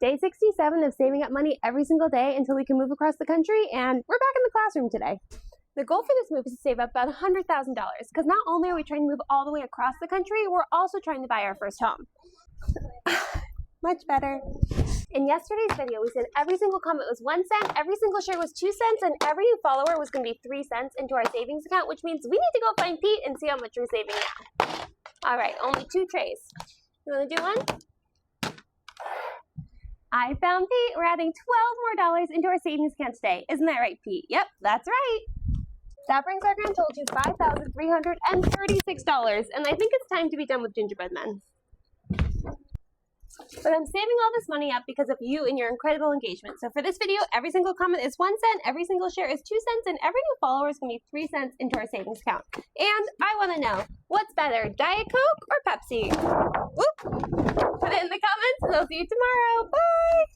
day 67 of saving up money every single day until we can move across the country, and we're back in the classroom today. The goal for this move is to save up about $100,000, because not only are we trying to move all the way across the country, we're also trying to buy our first home. Much better. In yesterday's video, we said every single comment was 1 cent, every single share was 2 cents, and every new follower was going to be 3 cents into our savings account, which means we need to go find Pete and see how much we're saving now. All right, only 2 trays. You want to do one? I found Pete. We're adding $12 more into our savings account today. Isn't that right, Pete? Yep, that's right. That brings our grand total to $5,336, and I think it's time to be done with gingerbread men. But I'm saving all this money up because of you and your incredible engagement. So for this video, every single comment is 1 cent, every single share is 2 cents, and every new follower is going to be 3 cents into our savings account. And I want to know, what's better, Diet Coke or Pepsi? Whoop! Put it in the comments, and I'll see you tomorrow. Bye!